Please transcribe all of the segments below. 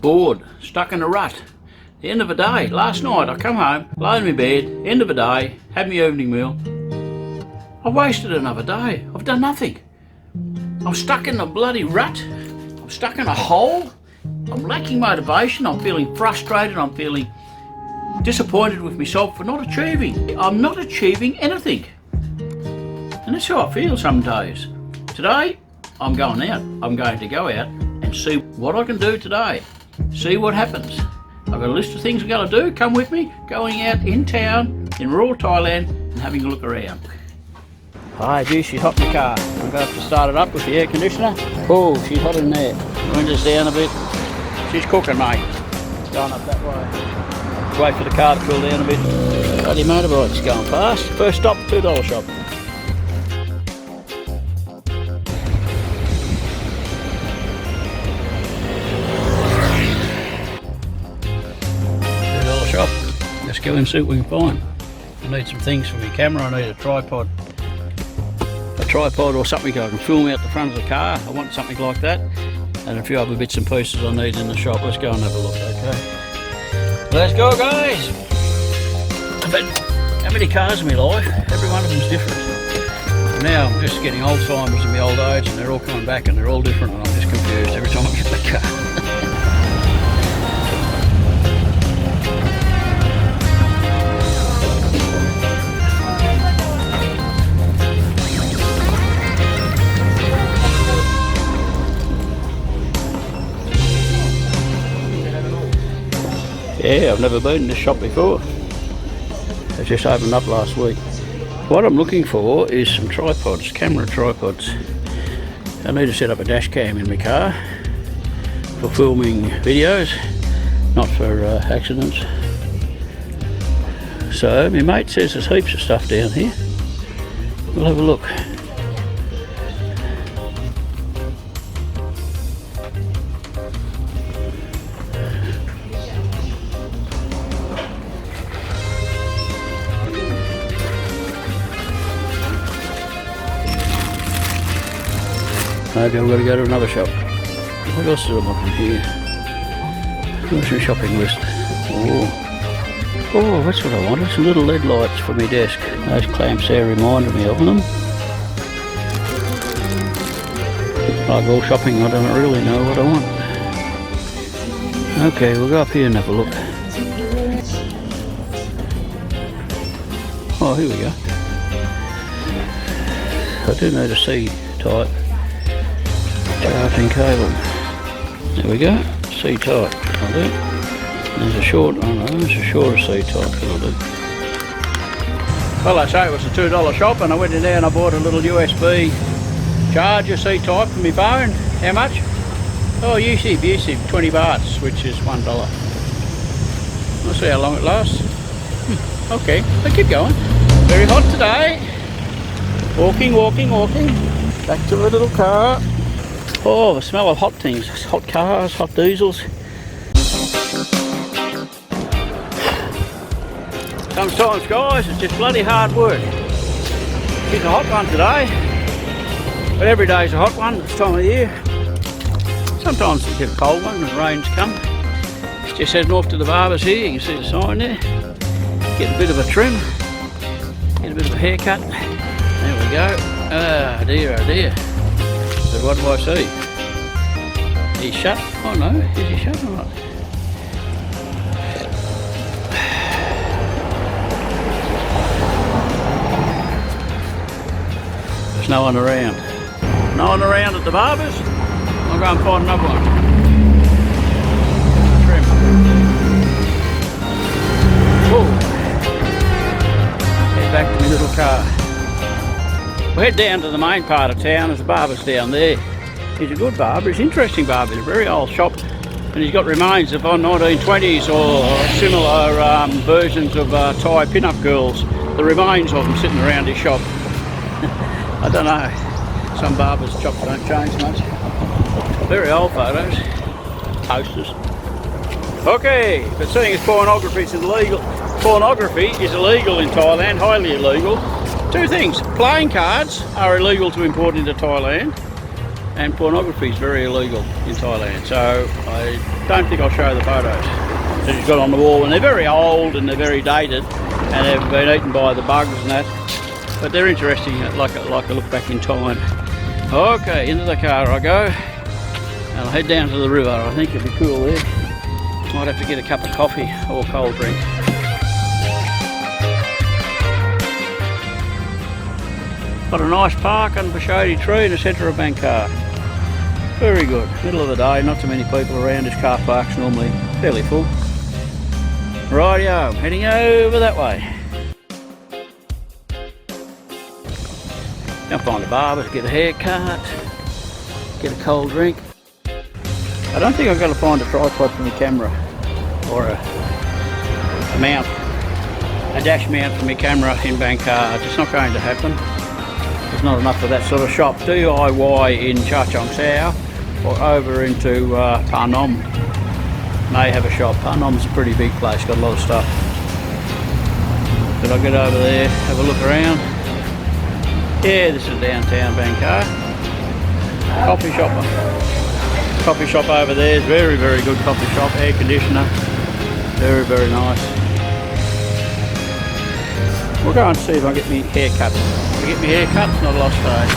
bored, stuck in a rut. The end of the day. Last night I come home, lay in my bed, end of the day, had my evening meal. I've wasted another day. I've done nothing. I'm stuck in a bloody rut. I'm stuck in a hole. I'm lacking motivation. I'm feeling frustrated. I'm feeling disappointed with myself for not achieving. I'm not achieving anything. And that's how I feel some days. Today, I'm going out. I'm going to go out and see what I can do today. See what happens. I've got a list of things I'm going to do. Come with me. Going out in town, in rural Thailand, and having a look around. Hi, gee, she's hot in the car. I'm going to have to start it up with the air conditioner. Oh, she's hot in there. Windows down a bit. She's cooking, mate. Going up that way. Let's wait for the car to cool down a bit. Bloody motorbike's going fast. First stop, $2 shop. $2 shop. Let's go and see what we can find. I need some things for my camera. I need a tripod. A tripod or something I can film out the front of the car. I want something like that. And a few other bits and pieces I need in the shop. Let's go and have a look, okay? Let's go, guys! I've had how many cars in my life? Every one of them's different. Now I'm just getting Alzheimer's in my old age and they're all coming back and they're all different and I'm just confused every time I get the car. Yeah, I've never been in this shop before. It just opened up last week. What I'm looking for is some tripods, camera tripods. I need to set up a dash cam in my car for filming videos, not for accidents. So my mate says there's heaps of stuff down here. We'll have a look. Maybe I've got to go to another shop. What else is I looking here? What's my shopping list? Oh, that's what I wanted. Some little LED lights for my desk. Those clamps there reminded me of them. Like all shopping, I don't really know what I want. Okay, we'll go up here and have a look. Oh, here we go. I do need a C-type. Charging cable. There we go. C-type. I'll do. There's a short. Oh no, there's a shorter C-type. That'll do. Well, I say it was a $2 shop, and I went in there and I bought a little USB charger C-type for my phone. How much? Oh, USIB, 20 bahts, which is $1. We'll see how long it lasts. Okay, so keep going. Very hot today. Walking. Back to the little car. Oh, the smell of hot things, hot cars, hot diesels. Sometimes, guys, it's just bloody hard work. It's a hot one today, but every day's a hot one this time of year. Sometimes you get a cold one when the rains come. Just heading off to the barber's here, you can see the sign there. Get a bit of a trim, get a bit of a haircut. There we go. Ah, dear. So what do I see? He's shut? Oh no, is he shut or not? There's no one around. No one around at the barber's? I'll go and find another one. Trim. Whoa. Head back to my little car. We'll head down to the main part of town. There's a barber's down there. He's a good barber, he's an interesting barber. He's a very old shop and he's got remains of 1920s or similar versions of Thai pin-up girls. The remains of them sitting around his shop. I don't know, some barbers' shops don't change much. Very old photos, posters. Okay, but seeing as pornography is illegal in Thailand, highly illegal. Two things, playing cards are illegal to import into Thailand and pornography is very illegal in Thailand, so I don't think I'll show the photos that he's got on the wall. And they're very old and they're very dated and they've been eaten by the bugs and that, but they're interesting, like a look back in time. Okay, into the car I go, and I'll head down to the river. I think it'll be cool there. Might have to get a cup of coffee or a cold drink. Got a nice park under a shady tree in the centre of Bangkok. Very good. Middle of the day, not too many people around. This car park's normally fairly full. Rightio, heading over that way. Now find a barber to get a haircut, get a cold drink. I don't think I've got to find a tripod for my camera, or a mount, a dash mount for my camera in Bangkok. It's not going to happen. There's not enough of that sort of shop. DIY in Cha Chong Sao or over into Panom may have a shop. Panom's a pretty big place, got a lot of stuff. But I'll get over there, have a look around. Yeah, this is downtown Bangkok. Coffee shop. Coffee shop over there is very, very good coffee shop. Air conditioner. Very, very nice. We'll go and see if I get me hair cut. If I get my hair cut, it's not a lost day.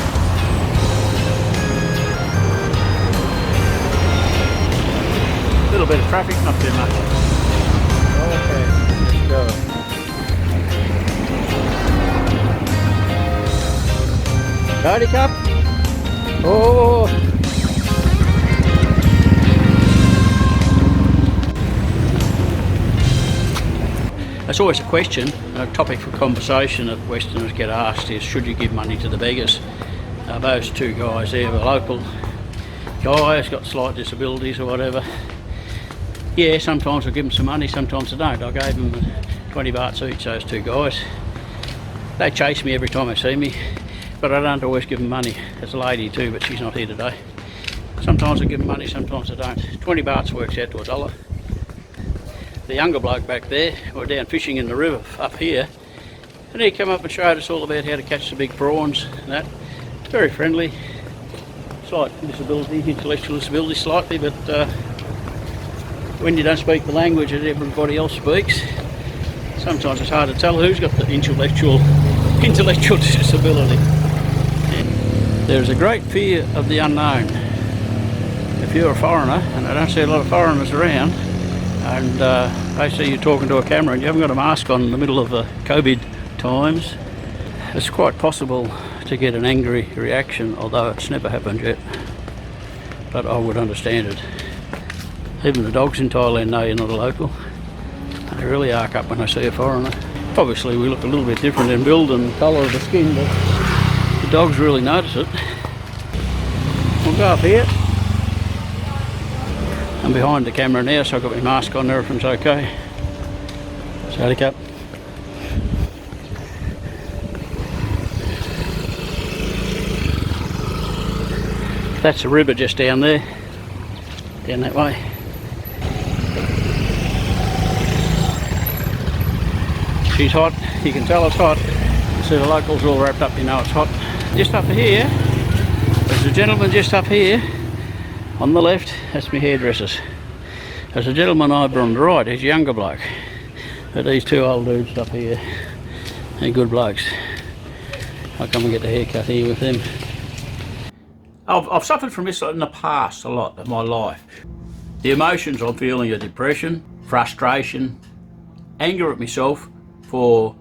A little bit of traffic, not too much. Okay, let's go. Tidy cup. Oh. That's always a question, a topic for conversation that Westerners get asked is, should you give money to the beggars? Those two guys there were local guys, got slight disabilities or whatever. Yeah, sometimes I give them some money, sometimes I don't. I gave them 20 bahts each, those two guys. They chase me every time they see me, but I don't always give them money. There's a lady too, but she's not here today. Sometimes I give them money, sometimes I don't. 20 bahts works out to $1. The younger bloke back there, we're down fishing in the river up here, and he came up and showed us all about how to catch the big prawns and that. Very friendly, slight disability, intellectual disability slightly, but when you don't speak the language that everybody else speaks, sometimes it's hard to tell who's got the intellectual disability. And there's a great fear of the unknown. If you're a foreigner, and I don't see a lot of foreigners around, and they see you talking to a camera and you haven't got a mask on in the middle of the COVID times, it's quite possible to get an angry reaction, although it's never happened yet. But I would understand it. Even the dogs in Thailand know you're not a local. They really arc up when they see a foreigner. Obviously we look a little bit different in build and colour of the skin, but the dogs really notice it. We'll go up here. I'm behind the camera now, so I've got my mask on, everything's okay. Sadik up. That's the river just down there, down that way. She's hot, you can tell it's hot. You see the locals all wrapped up, you know it's hot. Just up here, there's a gentleman just up here. On the left, that's my hairdressers. There's a gentleman over on the right, he's a younger bloke. But these two old dudes up here, they're good blokes. I'll come and get the haircut here with them. I've suffered from this in the past a lot of my life. The emotions I'm feeling are depression, frustration, anger at myself for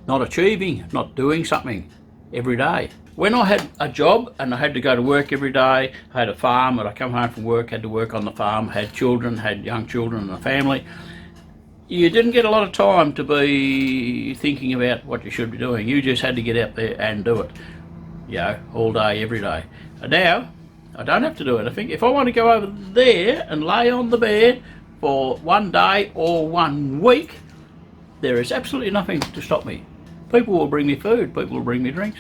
not achieving, not doing something every day. When I had a job and I had to go to work every day, I had a farm and I come home from work, had to work on the farm, had children, had young children and a family, you didn't get a lot of time to be thinking about what you should be doing. You just had to get out there and do it, you know, all day, every day. And now, I don't have to do it. I think if I want to go over there and lay on the bed for one day or 1 week, there is absolutely nothing to stop me. People will bring me food, people will bring me drinks.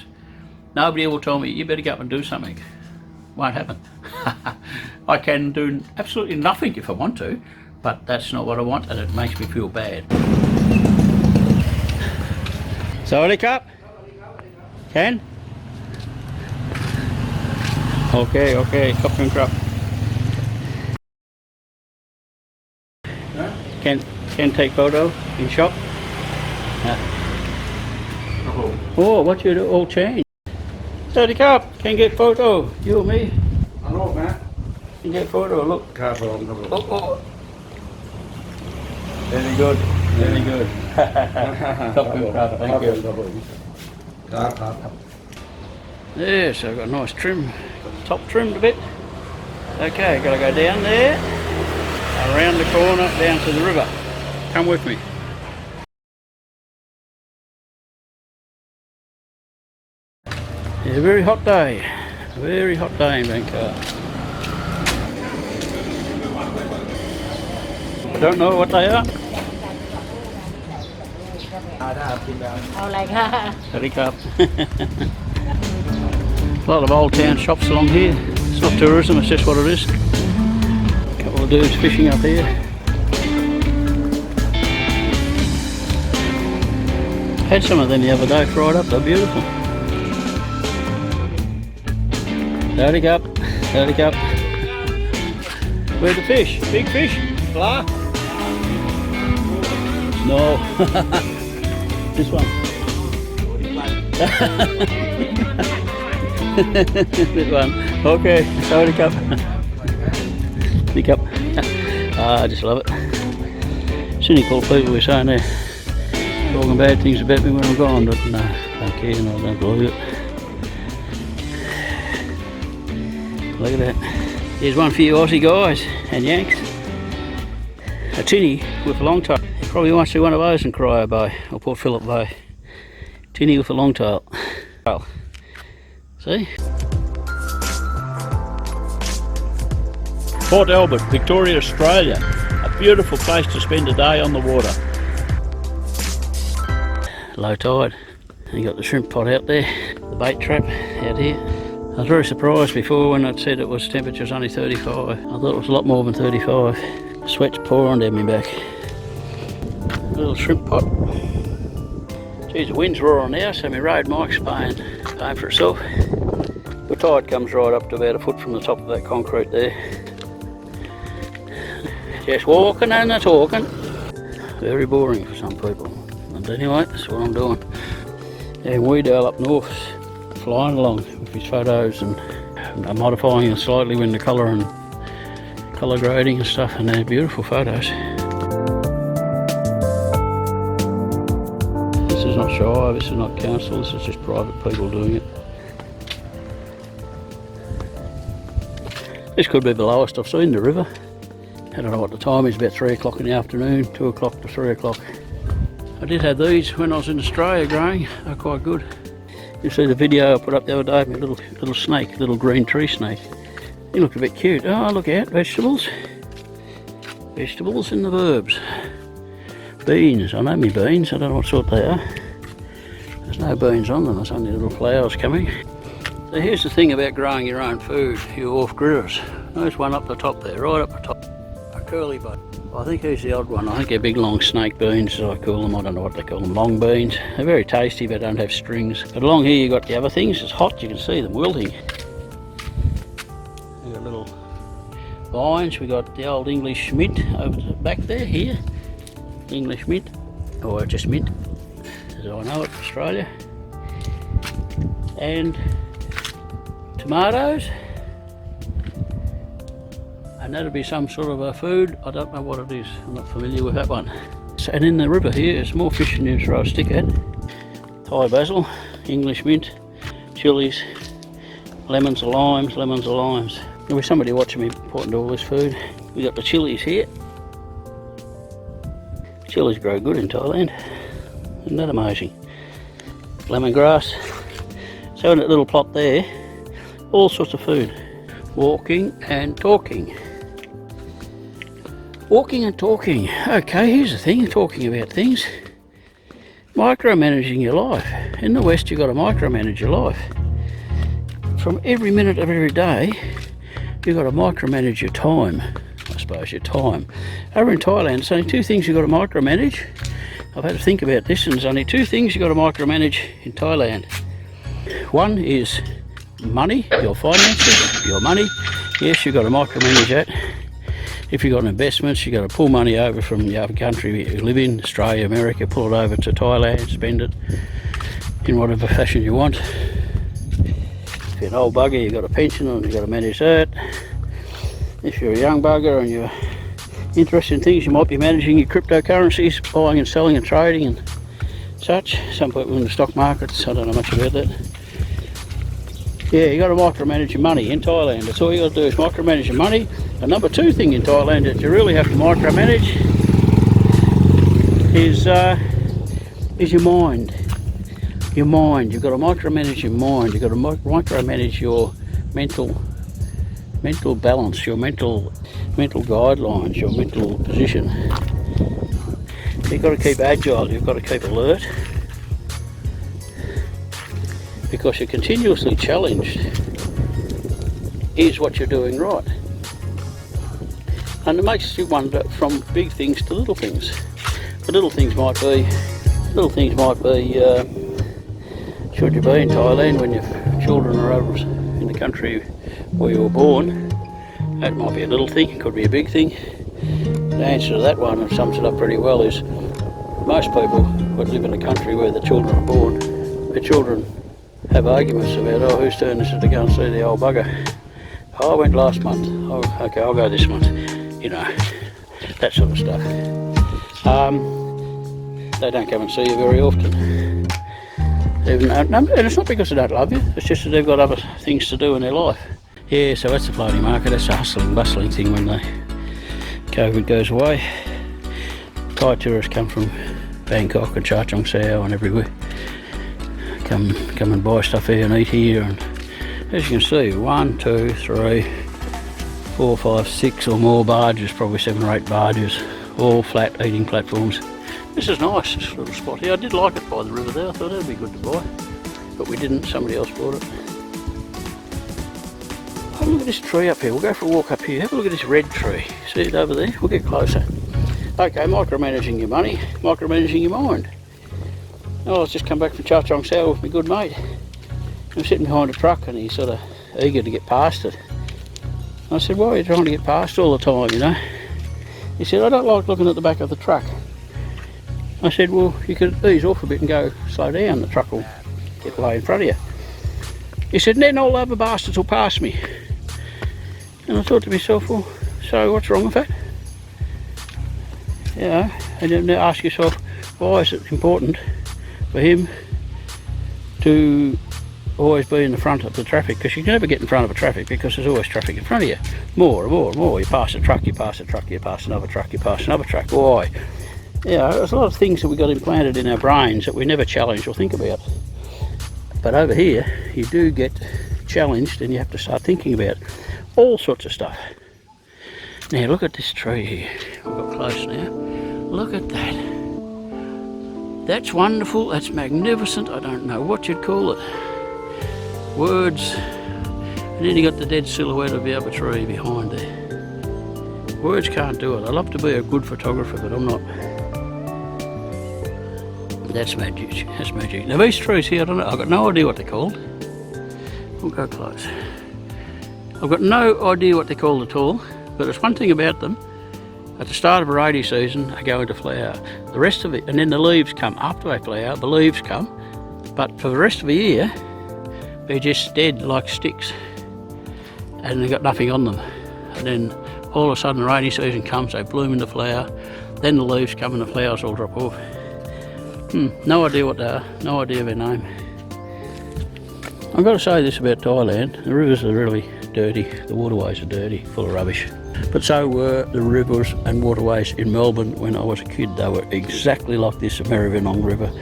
Nobody will tell me, you better go up and do something. Won't happen. I can do absolutely nothing if I want to, but that's not what I want and it makes me feel bad. Sawadee Cup? Ken? Okay, okay, copy and crop. Can take photo in shop. Oh, what you do? All change. Steady cup, can get photo. You and me. Hello, Matt. Can get photo. Look. ครับผมครับผม Oh. Very good. Very good. Copy and crop. Thank you. ครับผมครับครับ Yes, I've got a nice trim. Top trimmed a bit. Okay, gotta go down there. Around the corner, down to the river. Come with me. Yeah, very hot day. Very hot day in Vancouver. I don't know what they are. เอาอะไรค่ะ Steady cup. A lot of old town shops along here. It's not tourism, it's just what it is. Couple of dudes fishing up here. Had some of them the other day fried up, they're beautiful. Steady cup, steady cup. Where's the fish? Big fish? Blah? No. This one. This one. Okay, sorry cup. Big cup. I just love it. Cynical people were saying they're talking bad things about me when I'm gone, but no, I don't care and I don't believe it. Look at that. Here's one for you Aussie guys and Yanks. A tinny with a long tail. You probably won't see one of those in Cryo Bay or Port Phillip Bay. Tinny with a long tail. See? Port Albert, Victoria, Australia. A beautiful place to spend a day on the water. Low tide. You got the shrimp pot out there, the bait trap out here. I was very surprised before when it said it was temperature's only 35. I thought it was a lot more than 35. Sweat's pouring down my back. Little shrimp pot. Geez, the wind's roaring now, so my road mic's paying for itself. The tide comes right up to about a foot from the top of that concrete there. Just walking and a talking. Very boring for some people. And anyway, that's what I'm doing. And Weedale up north, flying along with his photos and modifying it slightly with the colour and colour grading and stuff, and they're beautiful photos. This is not Shire, this is not council, this is just private people doing it. This could be the lowest I've seen the river. I don't know what the time is, about 3 o'clock in the afternoon, 2 o'clock to 3 o'clock. I did have these when I was in Australia growing, they're quite good. You see the video I put up the other day of my little snake, little green tree snake. He looked a bit cute. Oh, look out, vegetables. Vegetables in the verbs. Beans, I know me beans, I don't know what sort they are. There's no beans on them, there's only little flowers coming. So here's the thing about growing your own food, you off-growers. There's one up the top there, right up the top. A curly bud. I think he's the odd one. I think they're big long snake beans, as I call them. I don't know what they call them, long beans. They're very tasty, but don't have strings. But along here you got the other things. It's hot, you can see them wilting. We got little vines. We got the old English mint over the back there, here. English mint, or just mint, as I know it, Australia. And tomatoes. And that'll be some sort of a food. I don't know what it is. I'm not familiar with that one. And in the river here, there's more fish than you throw a stick at. Thai basil, English mint, chilies, lemons or limes, lemons or limes. There'll be somebody watching me putting all this food. We got the chilies here. Chilies grow good in Thailand. Isn't that amazing? Lemongrass. So in that little plot there, all sorts of food. Walking and talking. Walking and talking. Okay, here's the thing, talking about things. Micromanaging your life. In the West, you've got to micromanage your life. From every minute of every day, you've got to micromanage your time. I suppose your time. Over in Thailand, there's only two things you've got to micromanage. I've had to think about this, and there's only two things you've got to micromanage in Thailand. One is money, your finances, your money, yes, you've got to micromanage that. If you've got investments, you've got to pull money over from the other country you live in, Australia, America, pull it over to Thailand, spend it in whatever fashion you want. If you're an old bugger, you've got a pension and you've got to manage that. If you're a young bugger and you're interested in things, you might be managing your cryptocurrencies, buying and selling and trading and such. Some people in the stock markets, I don't know much about that. Yeah, you got to micromanage your money in Thailand. That's all you got to do is micromanage your money. The number 2 thing in Thailand that you really have to micromanage is your mind. Your mind. You've got to micromanage your mind. You've got to micromanage your mental balance, your mental guidelines, your mental position. You've got to keep agile. You've got to keep alert, because you're continuously challenged. Is what you're doing right? And it makes you wonder from big things to little things. The little things might be, should you be in Thailand when your children are over in the country where you were born? That might be a little thing, it could be a big thing. The answer to that one, and sums it up pretty well, is most people would live in a country where the children are born. The children have arguments about, oh, whose turn is it to go and see the old bugger? Oh, I went last month. Oh, okay, I'll go this month. You know, that sort of stuff. They don't come and see you very often. And it's not because they don't love you, it's just that they've got other things to do in their life. Yeah, so that's the floating market. That's a hustling, bustling thing when the COVID goes away. Thai tourists come from Bangkok and Cha Chong Sao and everywhere. Come and buy stuff here and eat here. And as you can see, 1, 2, 3, 4, 5, 6 or more barges, probably 7 or 8 barges, all flat eating platforms. This is nice, this little spot here. I did like it by the river there. I thought that'd be good to buy, but we didn't. Somebody else bought it. Oh, look at this tree up here. We'll go for a walk up here. Have a look at this red tree. See it over there? We'll get closer. Okay, micromanaging your money, micromanaging your mind. Oh, I was just come back from Cha Chong Sao with my good mate. I'm sitting behind a truck and he's sort of eager to get past it. I said, why are you trying to get past all the time, you know? He said, I don't like looking at the back of the truck. I said, well, you could ease off a bit and go slow down, the truck will get way in front of you. He said, then all the other bastards will pass me. And I thought to myself, well, so what's wrong with that? You know, and then ask yourself, why is it important for him to always be in the front of the traffic? Because you can never get in front of a traffic because there's always traffic in front of you. More and more and more. You pass a truck, you pass a truck, you pass another truck, you pass another truck. Why? You know, there's a lot of things that we got implanted in our brains that we never challenge or think about. But over here, you do get challenged and you have to start thinking about all sorts of stuff. Now look at this tree here. We've got close now. Look at that. That's wonderful, that's magnificent. I don't know what you'd call it. Words. And then you got the dead silhouette of the other tree behind there. Words can't do it. I love to be a good photographer, but I'm not. That's magic. That's magic. Now these trees here, I don't know. I've got no idea what they're called. We'll go close. I've got no idea what they're called at all. But there's one thing about them. At the start of a rainy season, they go into flower. The rest of it, and then the leaves come after they flower. The leaves come, but for the rest of the year, they're just dead like sticks, and they've got nothing on them. And then all of a sudden, the rainy season comes. They bloom into flower. Then the leaves come and the flowers all drop off. No idea what they are. No idea their name. I've got to say this about Thailand. The rivers are really dirty. The waterways are dirty, full of rubbish. But so were the rivers and waterways in Melbourne when I was a kid. They were exactly like this, the Maribyrnong River,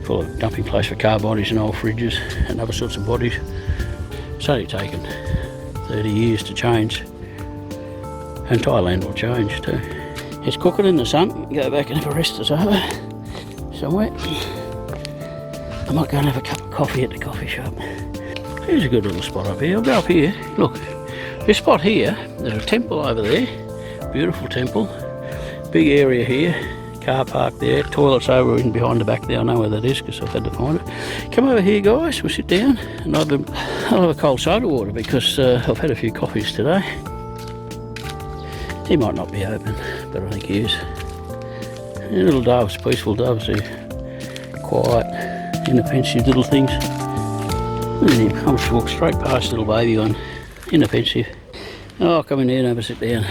full of dumping place for car bodies and old fridges and other sorts of bodies. It's only taken 30 years to change, and Thailand will change too. It's cooking in the sun. Go back and have a rest as over somewhere. I might go and have a cup of coffee at the coffee shop. Here's a good little spot up here. I'll go up here. Look, this spot here, there's a temple over there. Beautiful temple. Big area here. car park there. Toilet's over in behind the back there. I know where that is because I've had to find it. Come over here, guys. We'll sit down and I'll have a cold soda water because I've had a few coffees today. He might not be open, but I think he is. And little doves, peaceful doves. They're quiet, inoffensive little things. Look at him. I'm just walk straight past little baby one. Inoffensive. Oh, come in here and have a sit down.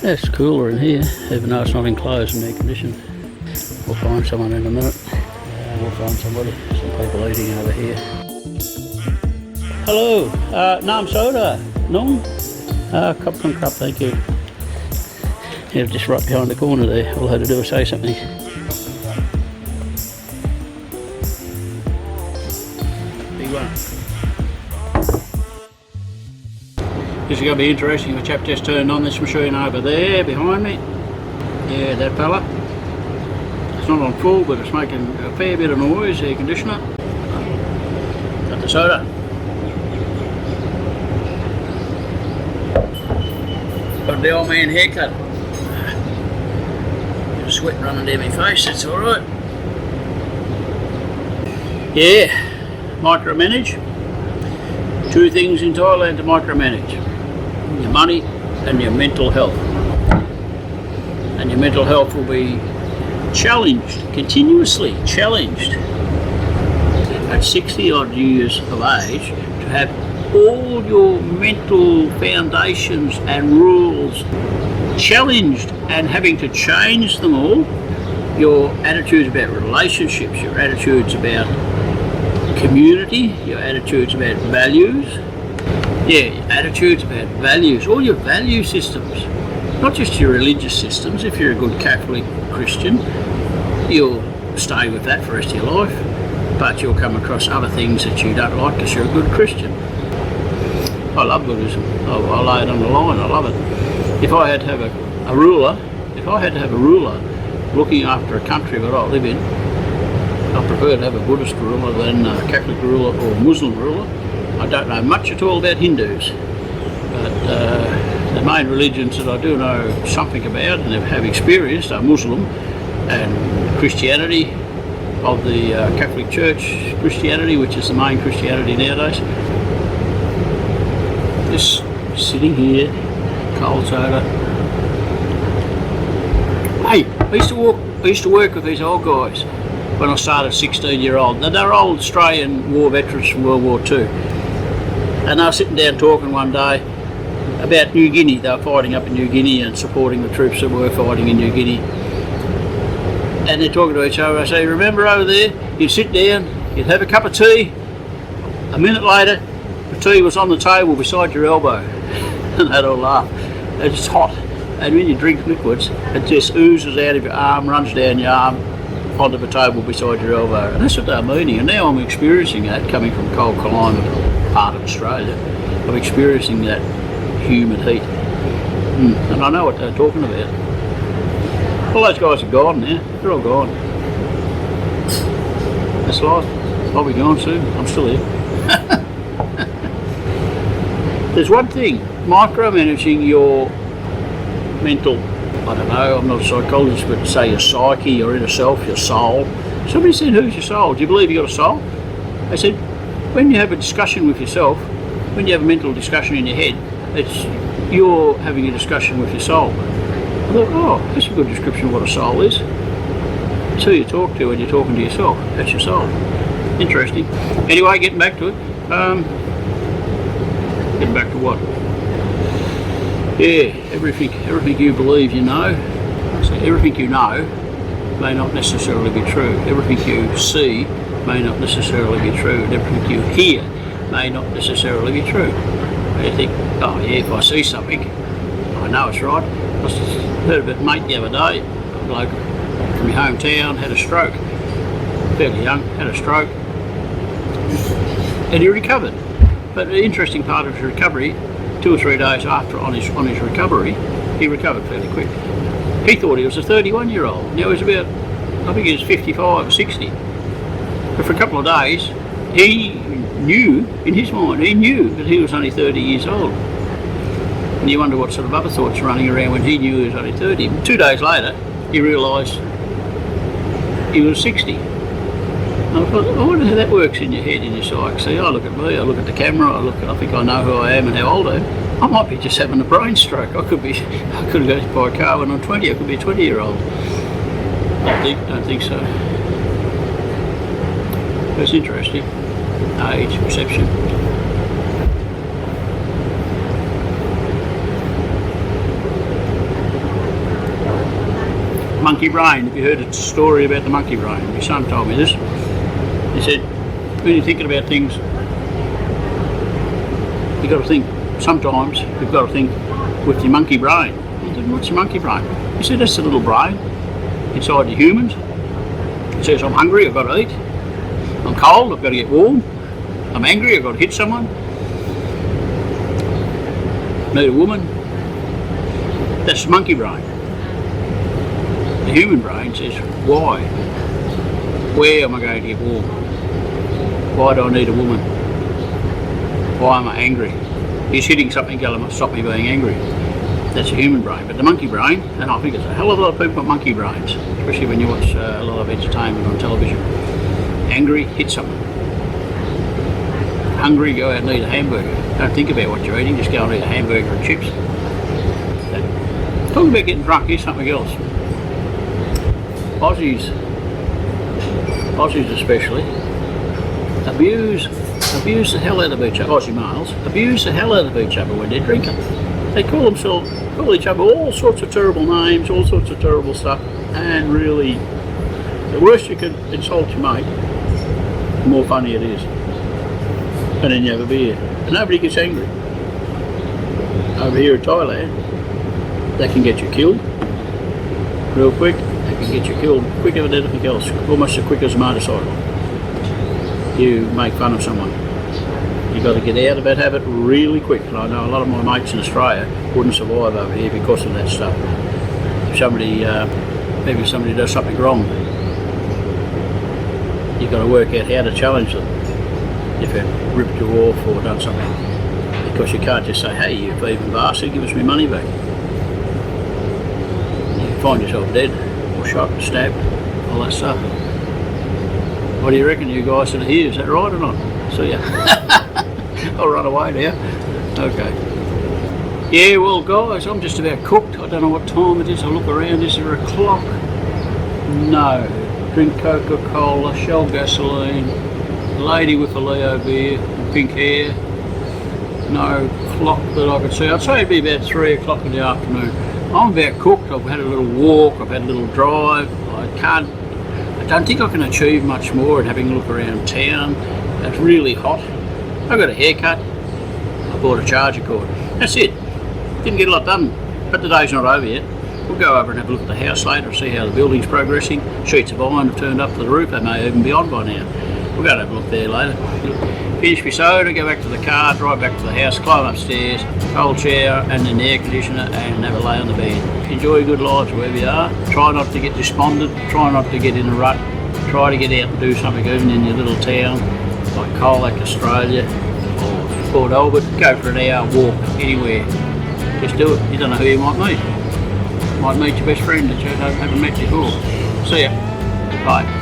That's cooler in here, even though it's not enclosed and air conditioned. We'll find someone in a minute. We'll find somebody, some people eating over here. Hello, nam soda, nong? Cup from cup, thank you. Yeah, just right behind the corner there. All I had to do was say something. Big one. This is going to be interesting. The chap just turned on this machine over there behind me. Yeah, that fella. It's not on full, but it's making a fair bit of noise, air conditioner. Got the soda. Got the old man haircut. Bit of sweat running down my face, that's alright. Yeah, micromanage. 2 things in Thailand to micromanage. Your money and your mental health. And your mental health will be challenged, continuously challenged at 60 odd years of age to have all your mental foundations and rules challenged and having to change them all. Your attitudes about relationships, your attitudes about community, your attitudes about values. Yeah, your attitudes about values, all your value systems, not just your religious systems. If you're a good Catholic Christian, you'll stay with that for the rest of your life, but you'll come across other things that you don't like because you're a good Christian. I love Buddhism. I lay it on the line, I love it. If I had to have a ruler, looking after a country that I live in, I prefer to have a Buddhist ruler than a Catholic ruler or a Muslim ruler. I don't know much at all about Hindus, but the main religions that I do know something about and have experienced are Muslim and Christianity, of the Catholic Church Christianity, which is the main Christianity nowadays. Just sitting here, cold soda. Hey, I used to work with these old guys when I started 16-year-old. Now, they're old Australian war veterans from World War II. And they were sitting down talking one day about New Guinea. They were fighting up in New Guinea and supporting the troops that were fighting in New Guinea. And they're talking to each other. I say, remember over there, you'd sit down, you'd have a cup of tea. A minute later, the tea was on the table beside your elbow. And they'd all laugh. It's hot. And when you drink liquids, it just oozes out of your arm, runs down your arm, onto the table beside your elbow. And that's what they're meaning. And now I'm experiencing that, coming from cold climate part of Australia. I'm experiencing that humid heat. And I know what they're talking about. All those guys are gone now. They're all gone. That's life. I'll be gone soon. I'm still here. There's one thing, micromanaging your mental, I don't know, I'm not a psychologist, but say your psyche, your inner self, your soul. Somebody said, who's your soul? Do you believe you got a soul? I said, when you have a discussion with yourself, when you have a mental discussion in your head, it's you're having a discussion with your soul. I thought, oh, that's a good description of what a soul is. It's who you talk to when you're talking to yourself. That's your soul. Interesting. Anyway, getting back to it. Getting back to what? Yeah, everything you believe you know. So everything you know may not necessarily be true. Everything you see may not necessarily be true. And everything you hear may not necessarily be true. You think, oh yeah, if I see something, I know it's right. I just heard of a mate the other day, a bloke from my hometown had a stroke, fairly young, had a stroke, and he recovered. But the interesting part of his recovery, 2 or 3 days after on his recovery, he recovered fairly quick. He thought he was a 31-year-old. Now he's about, I think he was 55 or 60. But for a couple of days, he knew, in his mind, he knew that he was only 30 years old. And you wonder what sort of other thoughts are running around when he knew he was only 30. 2 days later, he realised he was 60. And I thought, I wonder how that works in your head, in your psyche. See, I look at me, I look at the camera, I think I know who I am and how old I am. I might be just having a brain stroke. I could have got hit by a car when I'm 20. I could be a 20-year-old. Don't think so. It's interesting. Age, perception. Monkey brain. Have you heard a story about the monkey brain? My son told me this. He said, when you're thinking about things, you've got to think, sometimes you've got to think with your monkey brain. I said, what's your monkey brain? He said, that's the little brain inside the humans. It says, I'm hungry, I've got to eat. I'm cold, I've got to get warm. I'm angry, I've got to hit someone. Need a woman. That's the monkey brain. The human brain says, why? Where am I going to get warm? Why do I need a woman? Why am I angry? He's hitting something to stop me being angry. That's a human brain. But the monkey brain, and I think it's a hell of a lot of people got monkey brains, especially when you watch a lot of entertainment on television. Angry, hit someone. Hungry, go out and eat a hamburger. Don't think about what you're eating, just go and eat a hamburger and chips. Talking about getting drunk, here's something else. Aussies especially, abuse the hell out of each other. Aussie males abuse the hell out of each other when they're drinking. They call each other all sorts of terrible names, all sorts of terrible stuff, and really, the worse you can insult your mate, the more funny it is. And then you have a beer, and nobody gets angry. Over here in Thailand, they can get you killed real quick. They can get you killed quicker than anything else, almost as quick as a motorcycle. You make fun of someone. You've got to get out of that habit really quick. And I know a lot of my mates in Australia wouldn't survive over here because of that stuff. If somebody, maybe somebody does something wrong, you've got to work out how to challenge them. If it ripped you off or done something. Because you can't just say, hey, you thieving bastard, give us my money back. You can find yourself dead, or shot, stabbed, all that stuff. What do you reckon, you guys that are here? Is that right or not? See ya. I'll run away now. Okay. Yeah, well guys, I'm just about cooked. I don't know what time it is. I look around, is there a clock? No. Drink Coca-Cola, Shell gasoline, lady with a Leo beer, pink hair. No clock that I could see. I'd say it'd be about 3 o'clock in the afternoon. I'm about cooked. I've had a little walk, I've had a little drive. I don't think I can achieve much more at having a look around town. It's really hot. I got a haircut. I bought a charger cord. That's it. Didn't get a lot done, but the day's not over yet. We'll go over and have a look at the house later and see how the building's progressing. Sheets of iron have turned up to the roof. They may even be on by now. We'll go and have a look there later. Finish my soda, go back to the car, drive back to the house, climb upstairs, cold shower and then the air conditioner and have a lay on the bed. Enjoy good lives wherever you are. Try not to get despondent, try not to get in a rut. Try to get out and do something even in your little town like Colac, Australia or Port Albert. Go for an hour walk anywhere. Just do it. You don't know who you might meet. You might meet your best friend that you haven't met before. See ya. Bye.